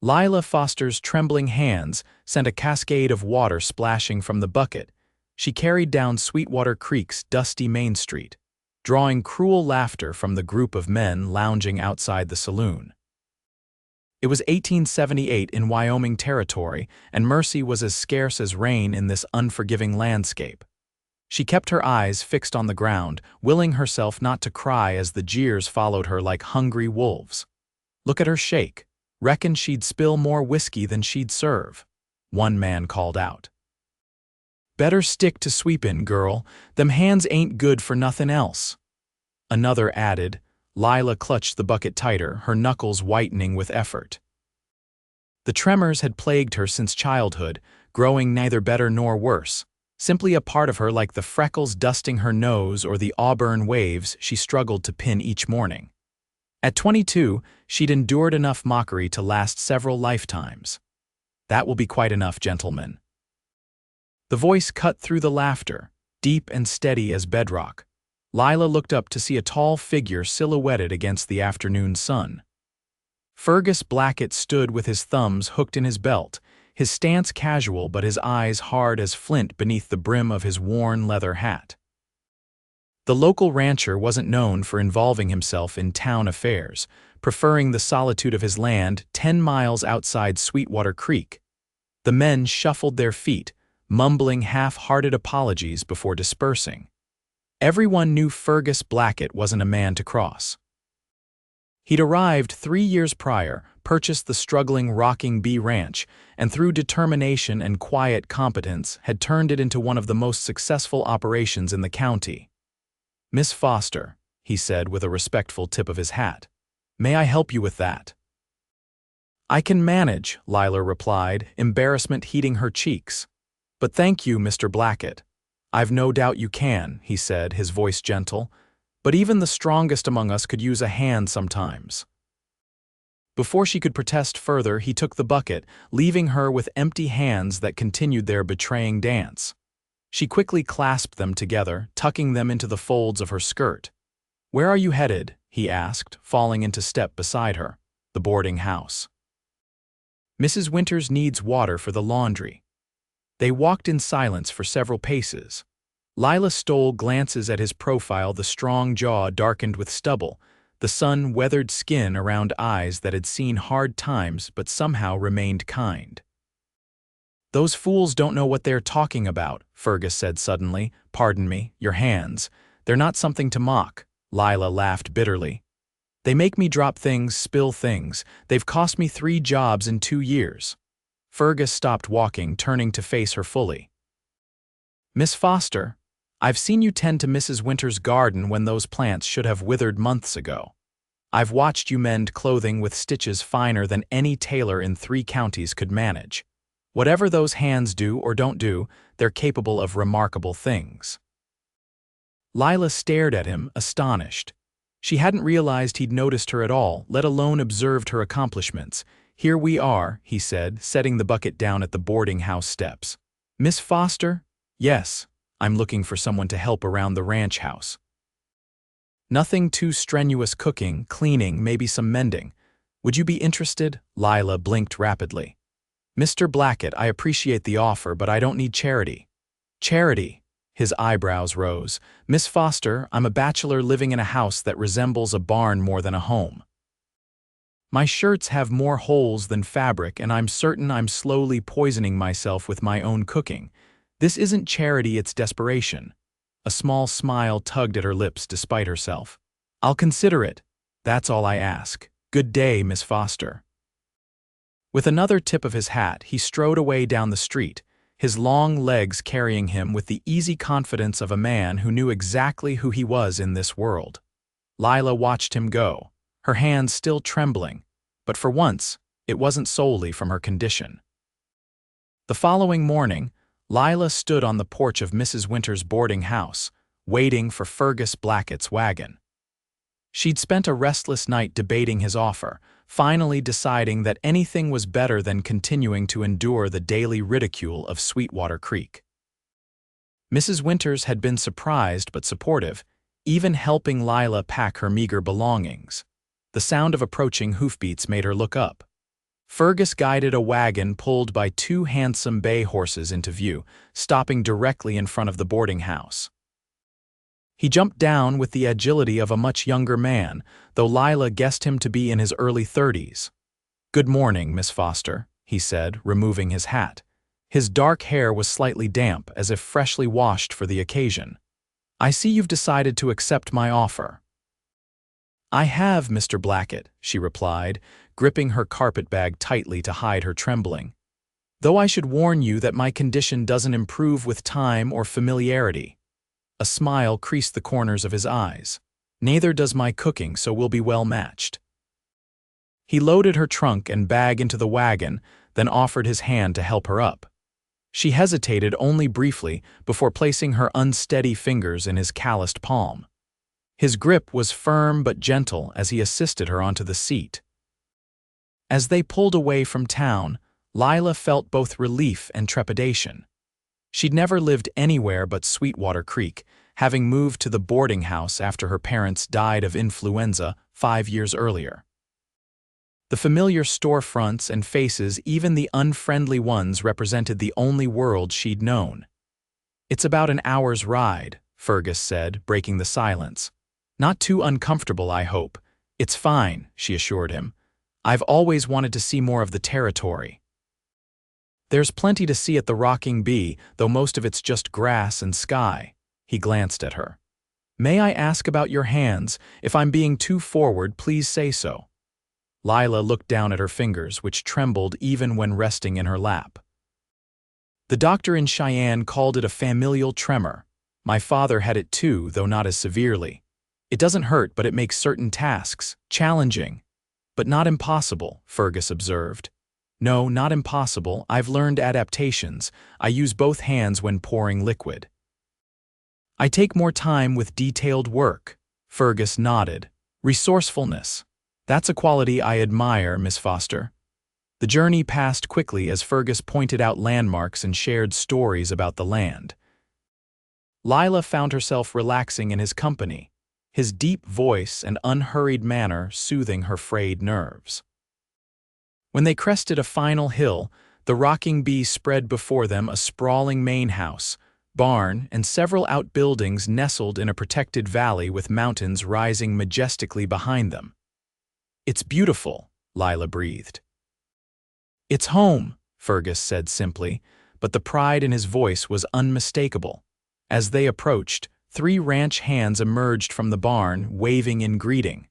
Lilah Foster's trembling hands sent a cascade of water splashing from the bucket. She carried down Sweetwater Creek's dusty Main Street, drawing cruel laughter from the group of men lounging outside the saloon. It was 1878 in Wyoming territory, and mercy was as scarce as rain in this unforgiving landscape. She kept her eyes fixed on the ground, willing herself not to cry as the jeers followed her like hungry wolves. "Look at her shake. Reckon she'd spill more whiskey than she'd serve," one man called out. "Better stick to sweepin', girl. Them hands ain't good for nothin' else," another added. Lilah clutched the bucket tighter, her knuckles whitening with effort. The tremors had plagued her since childhood, growing neither better nor worse, simply a part of her like the freckles dusting her nose or the auburn waves she struggled to pin each morning. At 22, she'd endured enough mockery to last several lifetimes. "That will be quite enough, gentlemen." The voice cut through the laughter, deep and steady as bedrock. Lilah looked up to see a tall figure silhouetted against the afternoon sun. Fergus Blackett stood with his thumbs hooked in his belt, his stance casual but his eyes hard as flint beneath the brim of his worn leather hat. The local rancher wasn't known for involving himself in town affairs, preferring the solitude of his land 10 miles outside Sweetwater Creek. The men shuffled their feet, mumbling half-hearted apologies before dispersing. Everyone knew Fergus Blackett wasn't a man to cross. He'd arrived 3 years prior, purchased the struggling Rocking Bee Ranch, and through determination and quiet competence had turned it into one of the most successful operations in the county. "Miss Foster," he said with a respectful tip of his hat, "may I help you with that?" "I can manage," Lilah replied, embarrassment heating her cheeks. "But thank you, Mr. Blackett." "I've no doubt you can," he said, his voice gentle, "but even the strongest among us could use a hand sometimes." Before she could protest further, he took the bucket, leaving her with empty hands that continued their betraying dance. She quickly clasped them together, tucking them into the folds of her skirt. "Where are you headed?" he asked, falling into step beside her. "The boarding house." "Mrs. Winters needs water for the laundry." They walked in silence for several paces. Lilah stole glances at his profile, the strong jaw darkened with stubble, the sun-weathered skin around eyes that had seen hard times but somehow remained kind. "Those fools don't know what they're talking about," Fergus said suddenly. "Pardon me, your hands. They're not something to mock." Lilah laughed bitterly. "They make me drop things, spill things. They've cost me 3 jobs in 2 years. Fergus stopped walking, turning to face her fully. "Miss Foster, I've seen you tend to Mrs. Winters' garden when those plants should have withered months ago. I've watched you mend clothing with stitches finer than any tailor in 3 counties could manage. Whatever those hands do or don't do, they're capable of remarkable things." Lilah stared at him, astonished. She hadn't realized he'd noticed her at all, let alone observed her accomplishments. "Here we are," he said, setting the bucket down at the boarding house steps. "Miss Foster?" "Yes, I'm looking for someone to help around the ranch house." "Nothing too strenuous, cooking, cleaning, maybe some mending. Would you be interested?" Lilah blinked rapidly. "Mr. Blackett, I appreciate the offer, but I don't need charity." "Charity?" His eyebrows rose. "Miss Foster, I'm a bachelor living in a house that resembles a barn more than a home. My shirts have more holes than fabric, and I'm certain I'm slowly poisoning myself with my own cooking. This isn't charity, it's desperation." A small smile tugged at her lips despite herself. "I'll consider it. That's all I ask. Good day, Miss Foster." With another tip of his hat, he strode away down the street, his long legs carrying him with the easy confidence of a man who knew exactly who he was in this world. Lilah watched him go, her hands still trembling, but for once, it wasn't solely from her condition. The following morning, Lilah stood on the porch of Mrs. Winters' boarding house, waiting for Fergus Blackett's wagon. She'd spent a restless night debating his offer, finally deciding that anything was better than continuing to endure the daily ridicule of Sweetwater Creek. Mrs. Winters had been surprised but supportive, even helping Lilah pack her meager belongings. The sound of approaching hoofbeats made her look up. Fergus guided a wagon pulled by two handsome bay horses into view, stopping directly in front of the boarding house. He jumped down with the agility of a much younger man, though Lilah guessed him to be in his early 30s. "Good morning, Miss Foster," he said, removing his hat. His dark hair was slightly damp, as if freshly washed for the occasion. "I see you've decided to accept my offer." "I have, Mr. Blackett," she replied, gripping her carpetbag tightly to hide her trembling. "Though I should warn you that my condition doesn't improve with time or familiarity." A smile creased the corners of his eyes. "Neither does my cooking, so we'll be well matched." He loaded her trunk and bag into the wagon, then offered his hand to help her up. She hesitated only briefly before placing her unsteady fingers in his calloused palm. His grip was firm but gentle as he assisted her onto the seat. As they pulled away from town, Lilah felt both relief and trepidation. She'd never lived anywhere but Sweetwater Creek, having moved to the boarding house after her parents died of influenza 5 years earlier. The familiar storefronts and faces, even the unfriendly ones, represented the only world she'd known. "It's about an hour's ride," Fergus said, breaking the silence. "Not too uncomfortable, I hope." "It's fine," she assured him. "I've always wanted to see more of the territory." "There's plenty to see at the Rocking Bee, though most of it's just grass and sky." He glanced at her. "May I ask about your hands? If I'm being too forward, please say so." Lilah looked down at her fingers, which trembled even when resting in her lap. "The doctor in Cheyenne called it a familial tremor. My father had it too, though not as severely. It doesn't hurt, but it makes certain tasks challenging. But not impossible," Fergus observed. "No, not impossible. I've learned adaptations. I use both hands when pouring liquid." "I take more time with detailed work." Fergus nodded. "Resourcefulness. That's a quality I admire, Miss Foster." The journey passed quickly as Fergus pointed out landmarks and shared stories about the land. Lilah found herself relaxing in his company, his deep voice and unhurried manner soothing her frayed nerves. When they crested a final hill, the Rocking Bee spread before them a sprawling main house, barn, and several outbuildings nestled in a protected valley with mountains rising majestically behind them. "It's beautiful," Lilah breathed. "It's home," Fergus said simply, but the pride in his voice was unmistakable. As they approached, 3 ranch hands emerged from the barn, waving in greeting.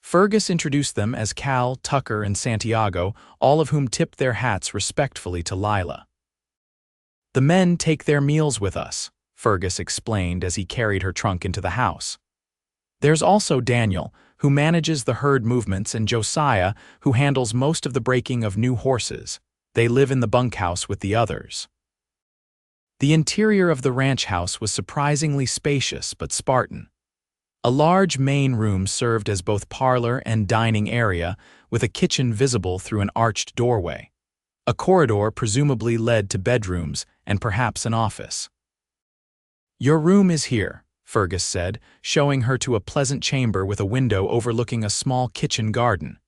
Fergus introduced them as Cal, Tucker, and Santiago, all of whom tipped their hats respectfully to Lilah. "The men take their meals with us," Fergus explained as he carried her trunk into the house. "There's also Daniel, who manages the herd movements, and Josiah, who handles most of the breaking of new horses. They live in the bunkhouse with the others." The interior of the ranch house was surprisingly spacious but Spartan. A large main room served as both parlor and dining area, with a kitchen visible through an arched doorway. A corridor presumably led to bedrooms and perhaps an office. "Your room is here," Fergus said, showing her to a pleasant chamber with a window overlooking a small kitchen garden.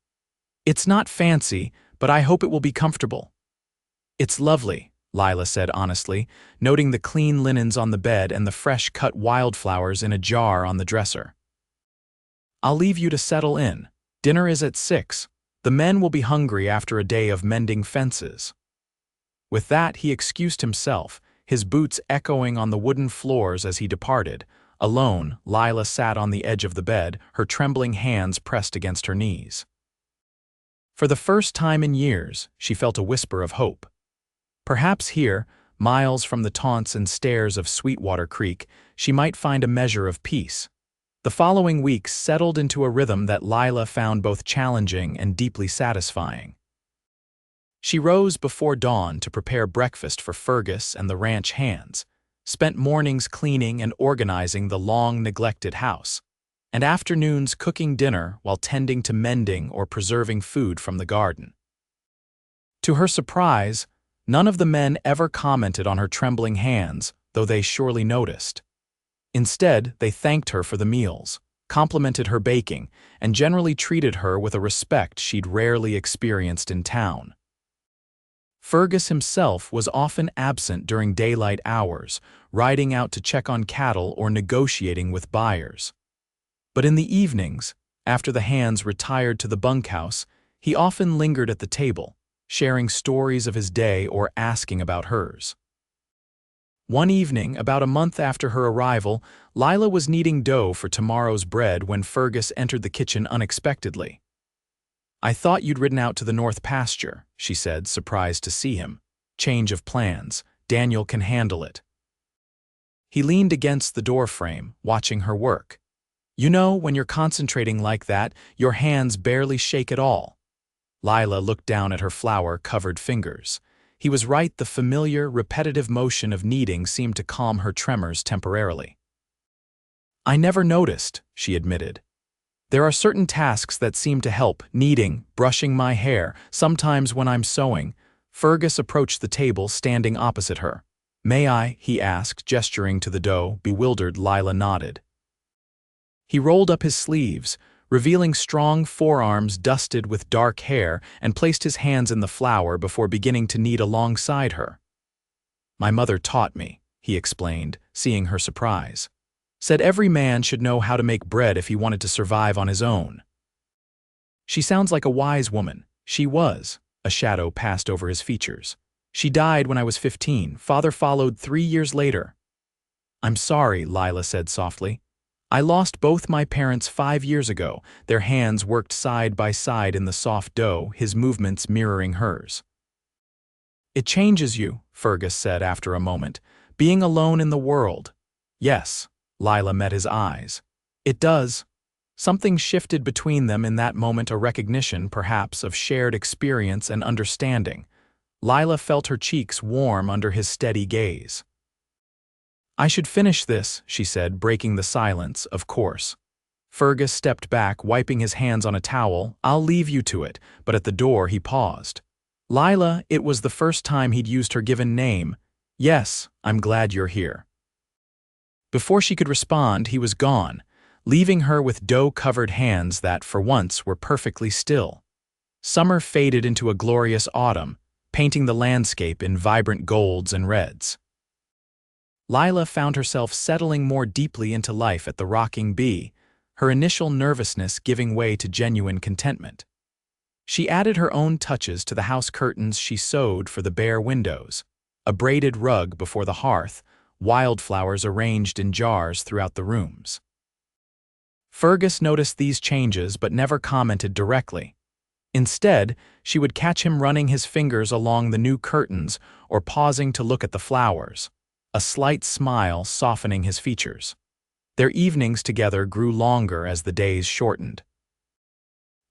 "It's not fancy, but I hope it will be comfortable." "It's lovely," Lilah said honestly, noting the clean linens on the bed and the fresh-cut wildflowers in a jar on the dresser. "I'll leave you to settle in. Dinner is at 6. The men will be hungry after a day of mending fences." With that, he excused himself, his boots echoing on the wooden floors as he departed. Alone, Lilah sat on the edge of the bed, her trembling hands pressed against her knees. For the first time in years, she felt a whisper of hope. Perhaps here, miles from the taunts and stares of Sweetwater Creek, she might find a measure of peace. The following weeks settled into a rhythm that Lilah found both challenging and deeply satisfying. She rose before dawn to prepare breakfast for Fergus and the ranch hands, spent mornings cleaning and organizing the long-neglected house, and afternoons cooking dinner while tending to mending or preserving food from the garden. To her surprise, none of the men ever commented on her trembling hands, though they surely noticed. Instead, they thanked her for the meals, complimented her baking, and generally treated her with a respect she'd rarely experienced in town. Fergus himself was often absent during daylight hours, riding out to check on cattle or negotiating with buyers. But in the evenings, after the hands retired to the bunkhouse, he often lingered at the table, sharing stories of his day or asking about hers. One evening, about a month after her arrival, Lilah was kneading dough for tomorrow's bread when Fergus entered the kitchen unexpectedly. "I thought you'd ridden out to the north pasture," she said, surprised to see him. "Change of plans. Daniel can handle it." He leaned against the doorframe, watching her work. "You know, when you're concentrating like that, your hands barely shake at all." Lilah looked down at her flour-covered fingers. He was right, the familiar, repetitive motion of kneading seemed to calm her tremors temporarily. "I never noticed," she admitted. "There are certain tasks that seem to help, kneading, brushing my hair, sometimes when I'm sewing." Fergus approached the table, standing opposite her. "May I?" he asked, gesturing to the dough. Bewildered, Lilah nodded. He rolled up his sleeves, revealing strong forearms dusted with dark hair, and placed his hands in the flour before beginning to knead alongside her. "My mother taught me," he explained, seeing her surprise. "Said every man should know how to make bread if he wanted to survive on his own." "She sounds like a wise woman." She was. A shadow passed over his features. "She died when I was 15. Father followed 3 years later." "I'm sorry," Lilah said softly. "I lost both my parents 5 years ago." Their hands worked side by side in the soft dough, his movements mirroring hers. "It changes you," Fergus said after a moment. "Being alone in the world." "Yes." Lilah met his eyes. "It does." Something shifted between them in that moment, a recognition, perhaps, of shared experience and understanding. Lilah felt her cheeks warm under his steady gaze. "I should finish this," she said, breaking the silence. "Of course." Fergus stepped back, wiping his hands on a towel. "I'll leave you to it," but at the door he paused. "Lilah," it was the first time he'd used her given name. "Yes, I'm glad you're here." Before she could respond, he was gone, leaving her with dough-covered hands that, for once, were perfectly still. Summer faded into a glorious autumn, painting the landscape in vibrant golds and reds. Lilah found herself settling more deeply into life at the Rocking Bee, her initial nervousness giving way to genuine contentment. She added her own touches to the house curtains she sewed for the bare windows, a braided rug before the hearth, wildflowers arranged in jars throughout the rooms. Fergus noticed these changes but never commented directly. Instead, she would catch him running his fingers along the new curtains or pausing to look at the flowers, a slight smile softening his features. Their evenings together grew longer as the days shortened.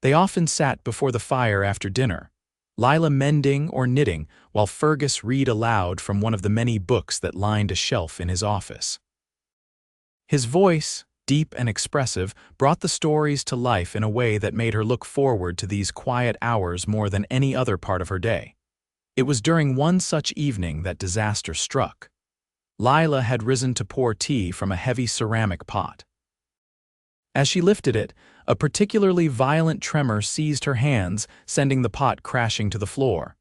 They often sat before the fire after dinner, Lilah mending or knitting while Fergus read aloud from one of the many books that lined a shelf in his office. His voice, deep and expressive, brought the stories to life in a way that made her look forward to these quiet hours more than any other part of her day. It was during one such evening that disaster struck. Lilah had risen to pour tea from a heavy ceramic pot. As she lifted it, a particularly violent tremor seized her hands, sending the pot crashing to the floor.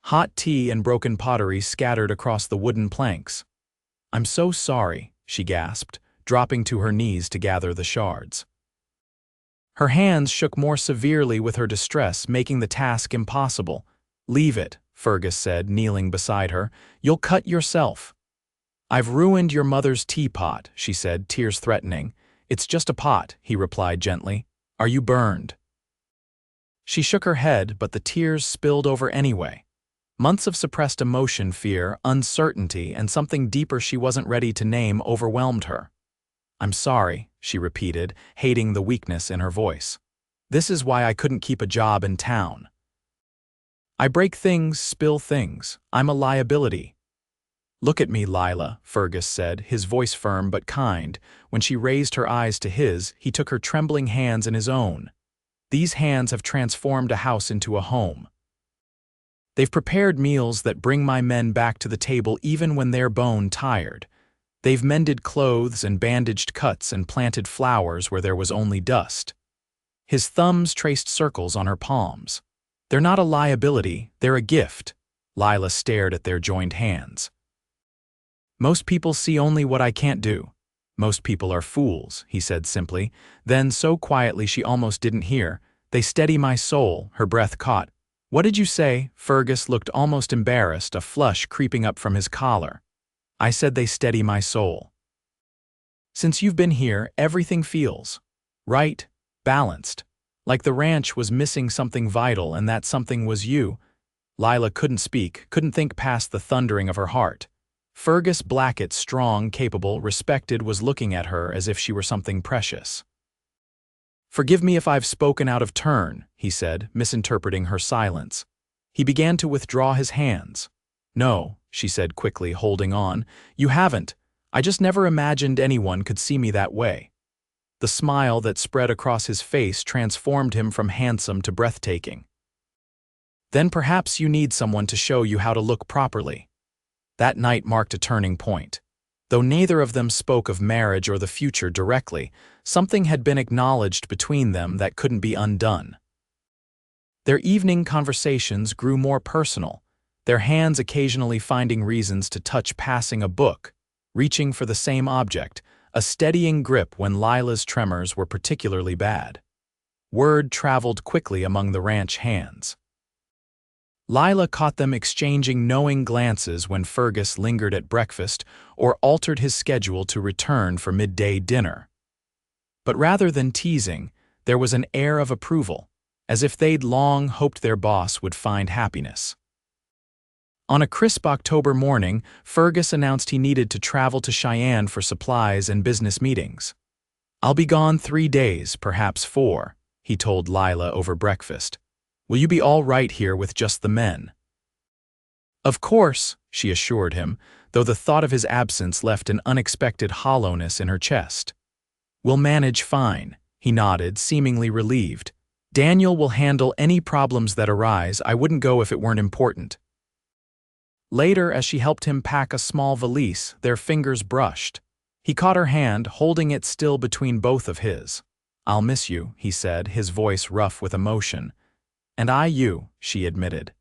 Hot tea and broken pottery scattered across the wooden planks. "I'm so sorry," she gasped, dropping to her knees to gather the shards. Her hands shook more severely with her distress, making the task impossible. "Leave it," Fergus said, kneeling beside her. "You'll cut yourself." "I've ruined your mother's teapot," she said, tears threatening. "It's just a pot," he replied gently. "Are you burned?" She shook her head, but the tears spilled over anyway. Months of suppressed emotion, fear, uncertainty, and something deeper she wasn't ready to name overwhelmed her. "I'm sorry," she repeated, hating the weakness in her voice. "This is why I couldn't keep a job in town. I break things, spill things. I'm a liability." "Look at me, Lilah," Fergus said, his voice firm but kind. When she raised her eyes to his, he took her trembling hands in his own. "These hands have transformed a house into a home. They've prepared meals that bring my men back to the table even when they're bone tired. They've mended clothes and bandaged cuts and planted flowers where there was only dust. His thumbs traced circles on her palms. They're not a liability, they're a gift. Lilah stared at their joined hands. Most people see only what I can't do. Most people are fools, he said simply. Then, so quietly she almost didn't hear, they steady my soul, her breath caught. What did you say? Fergus looked almost embarrassed, a flush creeping up from his collar. I said they steady my soul. Since you've been here, everything feels right, balanced. Like the ranch was missing something vital, and that something was you. Lilah couldn't speak, couldn't think past the thundering of her heart. Fergus Blackett, strong, capable, respected, was looking at her as if she were something precious. Forgive me if I've spoken out of turn, he said, misinterpreting her silence. He began to withdraw his hands. No, she said quickly, holding on. You haven't. I just never imagined anyone could see me that way. The smile that spread across his face transformed him from handsome to breathtaking. Then perhaps you need someone to show you how to look properly. That night marked a turning point. Though neither of them spoke of marriage or the future directly, something had been acknowledged between them that couldn't be undone. Their evening conversations grew more personal, their hands occasionally finding reasons to touch, passing a book, reaching for the same object, a steadying grip when Lilah's tremors were particularly bad. Word traveled quickly among the ranch hands. Lilah caught them exchanging knowing glances when Fergus lingered at breakfast or altered his schedule to return for midday dinner. But rather than teasing, there was an air of approval, as if they'd long hoped their boss would find happiness. On a crisp October morning, Fergus announced he needed to travel to Cheyenne for supplies and business meetings. I'll be gone 3 days, perhaps 4, he told Lilah over breakfast. Will you be all right here with just the men? Of course, she assured him, though the thought of his absence left an unexpected hollowness in her chest. We'll manage fine, he nodded, seemingly relieved. Daniel will handle any problems that arise. I wouldn't go if it weren't important. Later, as she helped him pack a small valise, their fingers brushed. He caught her hand, holding it still between both of his. I'll miss you, he said, his voice rough with emotion. And I you, she admitted.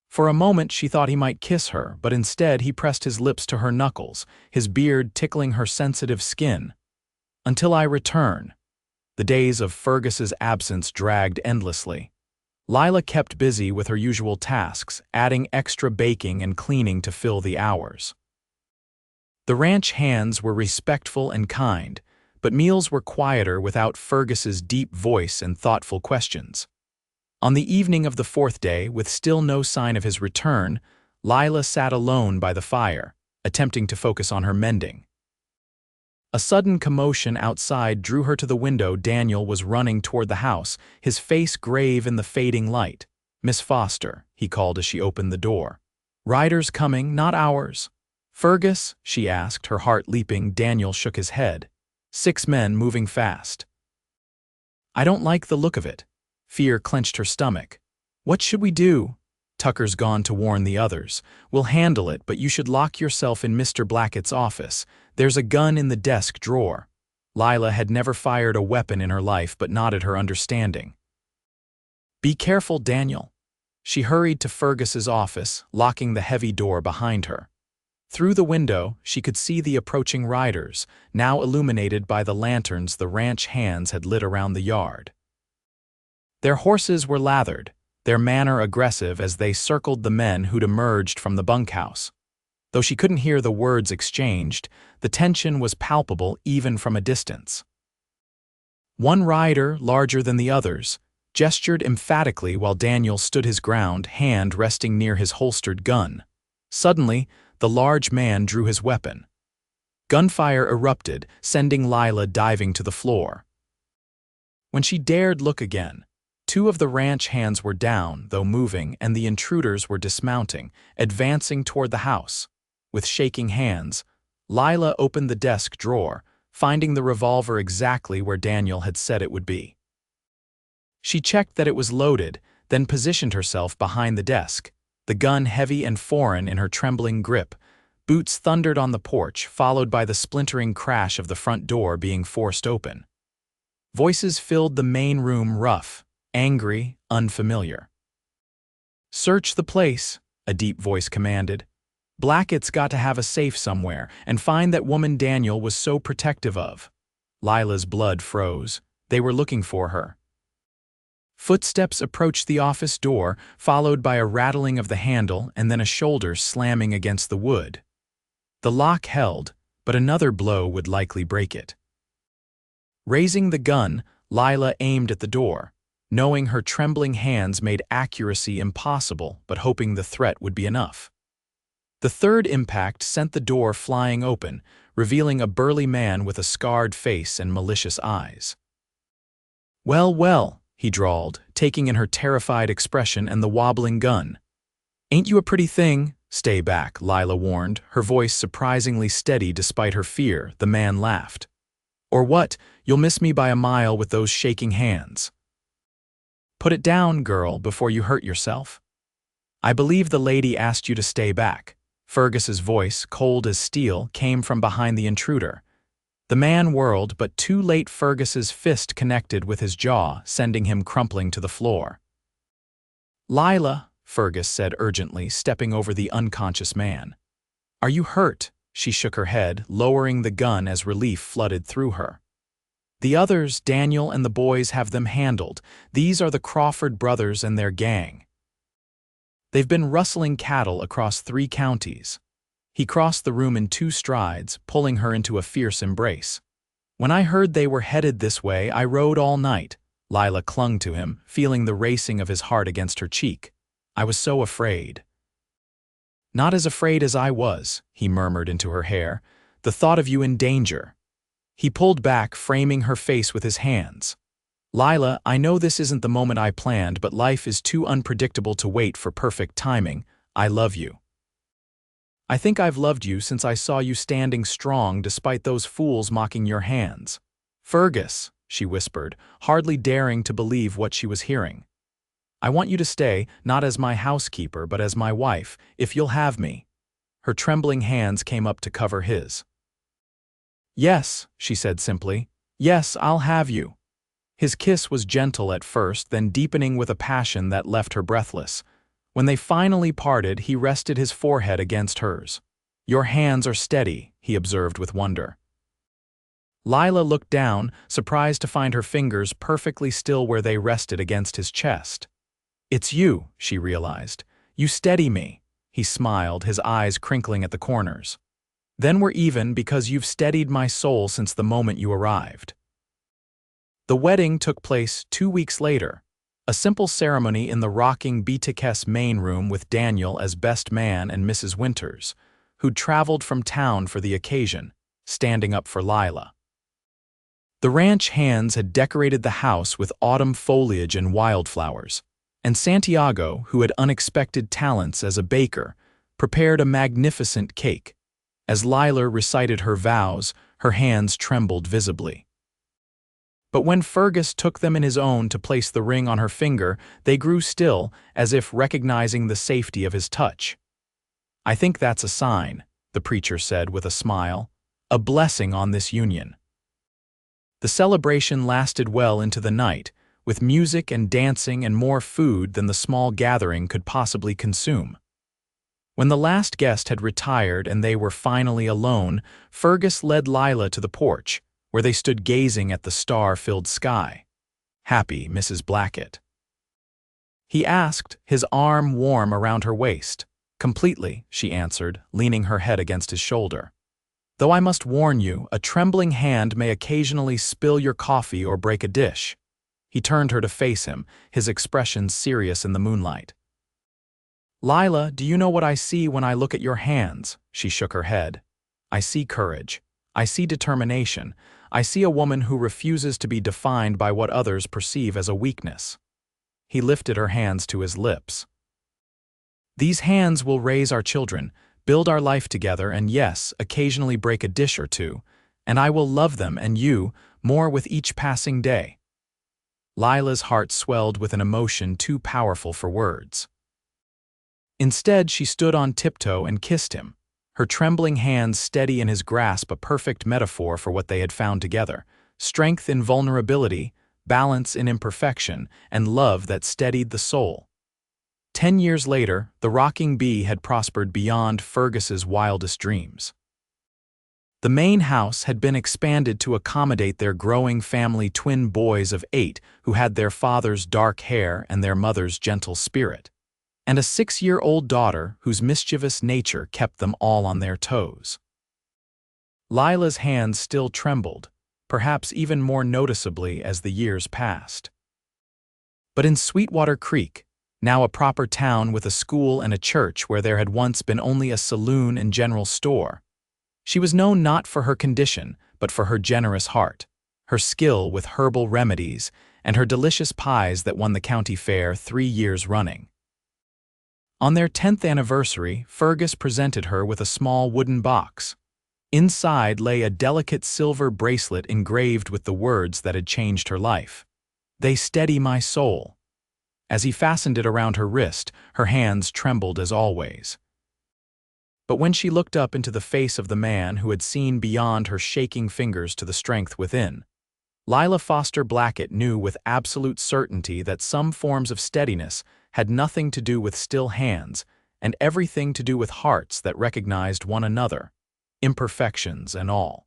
For a moment she thought he might kiss her, but instead he pressed his lips to her knuckles, his beard tickling her sensitive skin. Until I return. The days of Fergus's absence dragged endlessly. Lilah kept busy with her usual tasks, adding extra baking and cleaning to fill the hours. The ranch hands were respectful and kind, but meals were quieter without Fergus's deep voice and thoughtful questions. On the evening of the 4th day, with still no sign of his return, Lilah sat alone by the fire, attempting to focus on her mending. A sudden commotion outside drew her to the window. Daniel was running toward the house, his face grave in the fading light. Miss Foster, he called as she opened the door. Riders coming, not ours. Fergus, she asked, her heart leaping. Daniel shook his head. 6 men moving fast. I don't like the look of it. Fear clenched her stomach. What should we do? Tucker's gone to warn the others. We'll handle it, but you should lock yourself in Mr. Blackett's office. There's a gun in the desk drawer. Lilah had never fired a weapon in her life, but nodded her understanding. Be careful, Daniel. She hurried to Fergus's office, locking the heavy door behind her. Through the window, she could see the approaching riders, now illuminated by the lanterns the ranch hands had lit around the yard. Their horses were lathered, their manner aggressive as they circled the men who'd emerged from the bunkhouse. Though she couldn't hear the words exchanged, the tension was palpable even from a distance. One rider, larger than the others, gestured emphatically while Daniel stood his ground, hand resting near his holstered gun. Suddenly, the large man drew his weapon. Gunfire erupted, sending Lilah diving to the floor. When she dared look again, 2 of the ranch hands were down, though moving, and the intruders were dismounting, advancing toward the house. With shaking hands, Lilah opened the desk drawer, finding the revolver exactly where Daniel had said it would be. She checked that it was loaded, then positioned herself behind the desk, the gun heavy and foreign in her trembling grip. Boots thundered on the porch, followed by the splintering crash of the front door being forced open. Voices filled the main room, rough, angry, unfamiliar. "Search the place," a deep voice commanded. "Blackett's got to have a safe somewhere, and find that woman Daniel was so protective of." Lilah's blood froze. They were looking for her. Footsteps approached the office door, followed by a rattling of the handle and then a shoulder slamming against the wood. The lock held, but another blow would likely break it. Raising the gun, Lilah aimed at the door, knowing her trembling hands made accuracy impossible but hoping the threat would be enough. The third impact sent the door flying open, revealing a burly man with a scarred face and malicious eyes. "Well, well," he drawled, taking in her terrified expression and the wobbling gun. "Ain't you a pretty thing?" "Stay back," Lilah warned, her voice surprisingly steady despite her fear. The man laughed. "Or what? You'll miss me by a mile with those shaking hands." "Put it down, girl, before you hurt yourself." "I believe the lady asked you to stay back." Fergus's voice, cold as steel, came from behind the intruder. The man whirled, but too late Fergus's fist connected with his jaw, sending him crumpling to the floor. "Lilah," Fergus said urgently, stepping over the unconscious man. "Are you hurt?" She shook her head, lowering the gun as relief flooded through her. "The others, Daniel and the boys, have them handled. These are the Crawford brothers and their gang. They've been rustling cattle across 3 counties. He crossed the room in 2 strides, pulling her into a fierce embrace. "When I heard they were headed this way, I rode all night." Lilah clung to him, feeling the racing of his heart against her cheek. "I was so afraid." "Not as afraid as I was," he murmured into her hair. "The thought of you in danger." He pulled back, framing her face with his hands. "Lilah, I know this isn't the moment I planned, but life is too unpredictable to wait for perfect timing. I love you. I think I've loved you since I saw you standing strong despite those fools mocking your hands." "Fergus," she whispered, hardly daring to believe what she was hearing. "I want you to stay, not as my housekeeper, but as my wife, if you'll have me." Her trembling hands came up to cover his. "Yes," she said simply. "Yes, I'll have you." His kiss was gentle at first, then deepening with a passion that left her breathless. When they finally parted, he rested his forehead against hers. "Your hands are steady," he observed with wonder. Lilah looked down, surprised to find her fingers perfectly still where they rested against his chest. "It's you," she realized. "You steady me." He smiled, his eyes crinkling at the corners. "Then we're even because you've steadied my soul since the moment you arrived." The wedding took place 2 weeks later, a simple ceremony in the rocking BTK's main room with Daniel as best man and Mrs. Winters, who'd traveled from town for the occasion, standing up for Lilah. The ranch hands had decorated the house with autumn foliage and wildflowers, and Santiago, who had unexpected talents as a baker, prepared a magnificent cake. As Lilah recited her vows, her hands trembled visibly. But when Fergus took them in his own to place the ring on her finger, they grew still, as if recognizing the safety of his touch. "I think that's a sign," the preacher said with a smile, "a blessing on this union." The celebration lasted well into the night, with music and dancing and more food than the small gathering could possibly consume. When the last guest had retired and they were finally alone, Fergus led Lilah to the porch, where they stood gazing at the star-filled sky. "Happy, Mrs. Blackett?" he asked, his arm warm around her waist. "Completely," she answered, leaning her head against his shoulder. "Though I must warn you, a trembling hand may occasionally spill your coffee or break a dish." He turned her to face him, his expression serious in the moonlight. "Lilah, do you know what I see when I look at your hands?" She shook her head. "I see courage. I see determination. I see a woman who refuses to be defined by what others perceive as a weakness." He lifted her hands to his lips. "These hands will raise our children, build our life together, and yes, occasionally break a dish or two, and I will love them and you more with each passing day." Lilah's heart swelled with an emotion too powerful for words. Instead, she stood on tiptoe and kissed him, her trembling hands steady in his grasp, a perfect metaphor for what they had found together: strength in vulnerability, balance in imperfection, and love that steadied the soul. 10 years later, the rocking bee had prospered beyond Fergus's wildest dreams. The main house had been expanded to accommodate their growing family, twin boys of 8 who had their father's dark hair and their mother's gentle spirit, and a 6-year-old daughter whose mischievous nature kept them all on their toes. Lilah's hands still trembled, perhaps even more noticeably as the years passed. But in Sweetwater Creek, now a proper town with a school and a church where there had once been only a saloon and general store, she was known not for her condition, but for her generous heart, her skill with herbal remedies, and her delicious pies that won the county fair 3 years running. On their 10th anniversary, Fergus presented her with a small wooden box. Inside lay a delicate silver bracelet engraved with the words that had changed her life: "They steady my soul." As he fastened it around her wrist, her hands trembled as always. But when she looked up into the face of the man who had seen beyond her shaking fingers to the strength within, Lilah Foster Blackett knew with absolute certainty that some forms of steadiness had nothing to do with still hands and everything to do with hearts that recognized one another, imperfections and all.